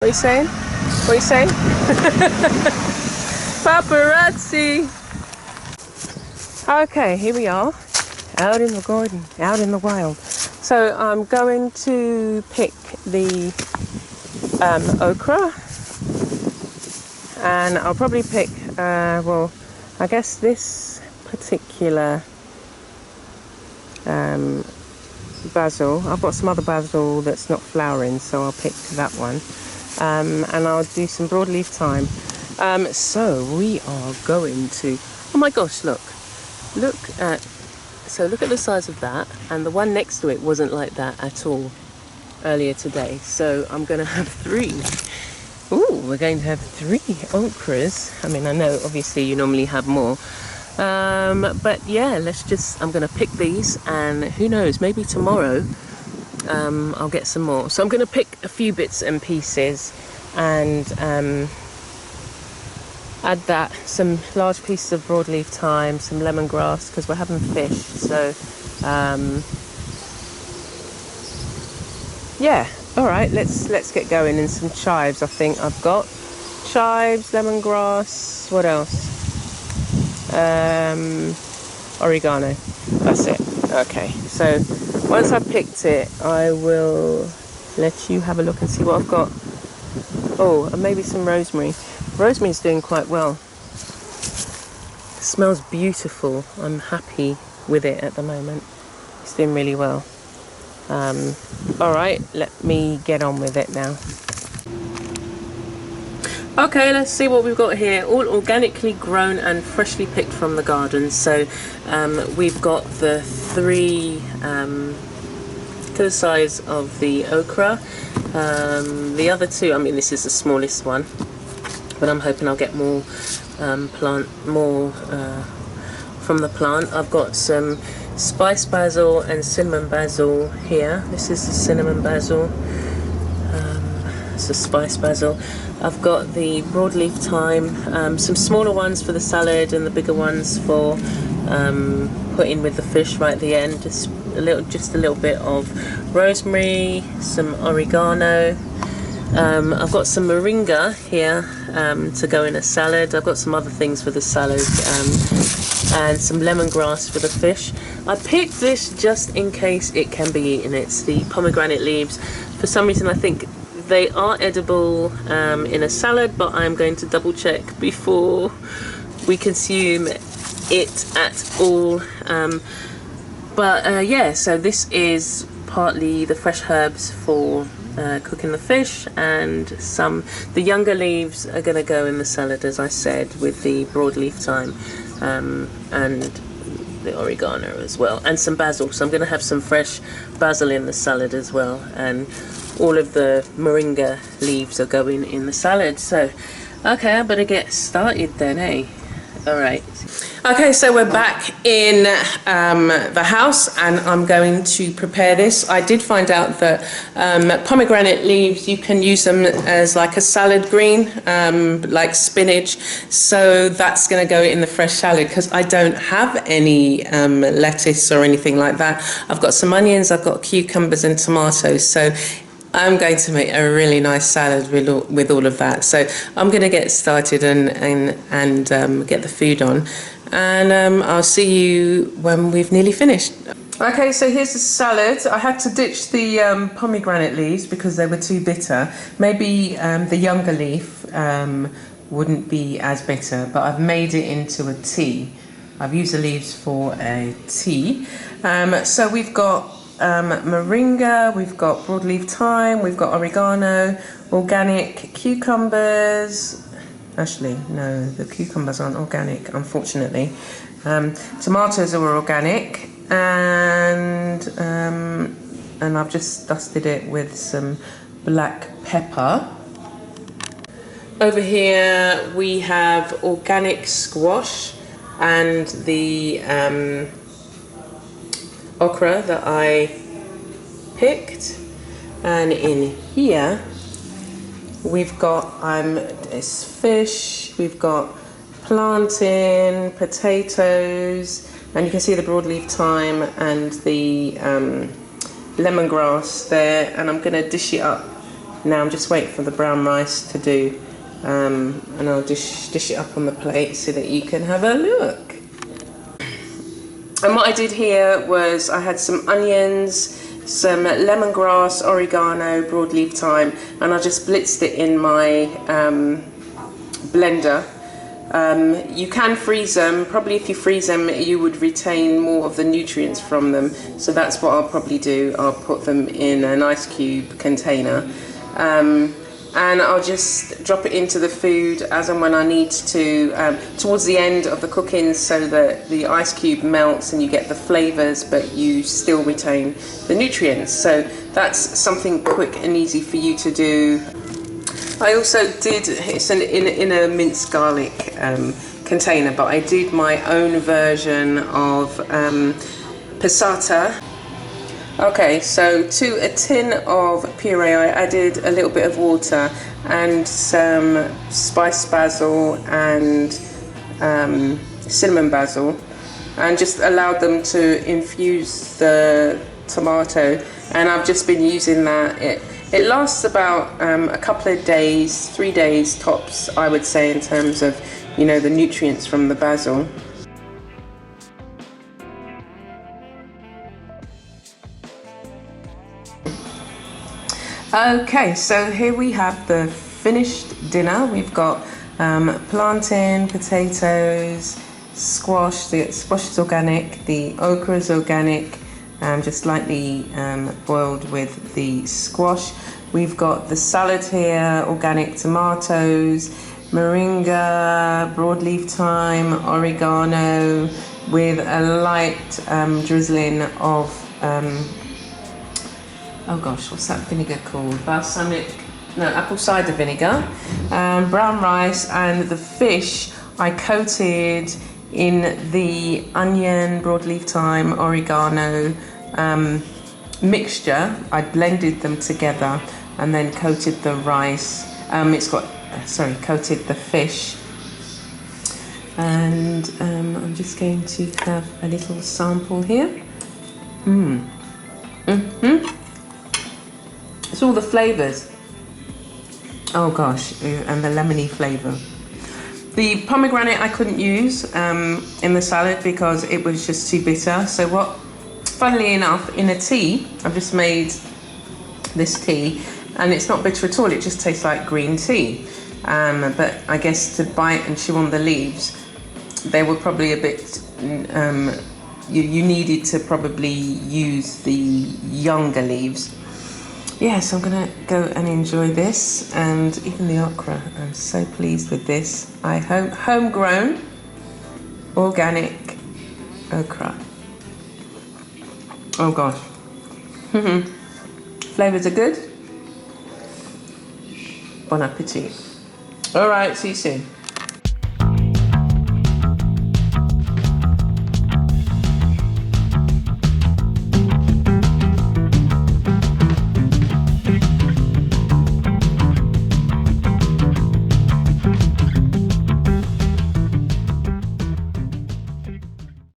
What are you saying? What are you saying? Paparazzi! Okay, here we are, out in the garden, out in the wild. So I'm going to pick the okra, and I'll probably pick, well, I guess this particular basil. I've got some other basil that's not flowering, so I'll pick that one. And I'll do some broadleaf thyme. So we are going to, oh my gosh, look at the size of that, and the one next to it wasn't like that at all earlier today. So I'm going to have 3. Ooh, we're going to have 3 okras. I mean, I know obviously you normally have more. But yeah, I'm going to pick these, and who knows, maybe tomorrow I'll get some more. So I'm going to pick a few bits and pieces and add that, some large pieces of broadleaf thyme, some lemongrass, because we're having fish. So yeah, all right, let's get going. And some chives, I think I've got chives, lemongrass, what else? Oregano. That's it. Okay, so once I've picked it, I will let you have a look and see what I've got. Oh, and maybe some rosemary. Rosemary's doing quite well. It smells beautiful. I'm happy with it at the moment. It's doing really well. All right, let me get on with it now. Okay, let's see what we've got here. All organically grown and freshly picked from the garden. So we've got the 3 to the size of the okra. The other 2, I mean, this is the smallest one, but I'm hoping I'll get more from the plant. I've got some spice basil and cinnamon basil here. This is the cinnamon basil. It's the spice basil. I've got the broadleaf thyme, some smaller ones for the salad and the bigger ones for putting with the fish right at the end. Just a little bit of rosemary, some oregano. I've got some moringa here to go in a salad. I've got some other things for the salad, and some lemongrass for the fish. I picked this just in case it can be eaten. It's the pomegranate leaves. For some reason I think they are edible in a salad, but I'm going to double check before we consume it at all. Yeah, so this is partly the fresh herbs for cooking the fish, and the younger leaves are going to go in the salad, as I said, with the broadleaf thyme and the oregano as well, and some basil. So I'm going to have some fresh basil in the salad as well, and all of the moringa leaves are going in the salad. So okay, I better get started then, eh? All right. Okay, so we're back in the house, and I'm going to prepare this. I did find out that pomegranate leaves, you can use them as like a salad green, like spinach. So that's going to go in the fresh salad because I don't have any lettuce or anything like that. I've got some onions, I've got cucumbers and tomatoes. So I'm going to make a really nice salad with all of that. So I'm going to get started and get the food on. And I'll see you when we've nearly finished. Okay, so here's the salad. I had to ditch the pomegranate leaves because they were too bitter. Maybe the younger leaf wouldn't be as bitter, but I've made it into a tea. I've used the leaves for a tea. So we've got moringa, we've got broadleaf thyme, we've got oregano, organic cucumbers. Actually, no, the cucumbers aren't organic, unfortunately. Tomatoes are organic, and I've just dusted it with some black pepper. Over here we have organic squash and the okra that I picked, and in here we've got it's fish, we've got plantain, potatoes, and you can see the broadleaf thyme and the lemongrass there, and I'm going to dish it up Now I'm just waiting for the brown rice to do, and I'll dish it up on the plate so that you can have a look. And what I did here was I had some onions, some lemongrass, oregano, broadleaf thyme, and I just blitzed it in my blender. You can freeze them. Probably if you freeze them, you would retain more of the nutrients from them. So that's what I'll probably do. I'll put them in an ice cube container. And I'll just drop it into the food as and when I need to, towards the end of the cooking, so that the ice cube melts and you get the flavours, but you still retain the nutrients. So that's something quick and easy for you to do. I also did, it's in a minced garlic container, but I did my own version of passata. Okay, so to a tin of puree I added a little bit of water and some spiced basil and cinnamon basil, and just allowed them to infuse the tomato, and I've just been using that. It lasts about a couple of days, 3 days tops, I would say, in terms of, you know, the nutrients from the basil. Okay, so here we have the finished dinner. We've got plantain, potatoes, squash. The squash is organic, the okra is organic, just lightly boiled with the squash. We've got the salad here, organic tomatoes, moringa, broadleaf thyme, oregano, with a light drizzling of oh gosh, what's that vinegar called? Apple cider vinegar. Brown rice, and the fish I coated in the onion, broadleaf thyme, oregano mixture. I blended them together and then coated the rice. Coated the fish. And I'm just going to have a little sample here. It's all the flavours. Oh gosh, and the lemony flavour. The pomegranate I couldn't use in the salad because it was just too bitter. So funnily enough, in a tea, I've just made this tea, and it's not bitter at all. It just tastes like green tea. But I guess to bite and chew on the leaves, they were probably a bit. You needed to probably use the younger leaves. Yeah, so I'm gonna go and enjoy this, and even the okra. I'm so pleased with this. Homegrown, organic okra. Oh gosh. Flavours are good. Bon appetit. All right, see you soon.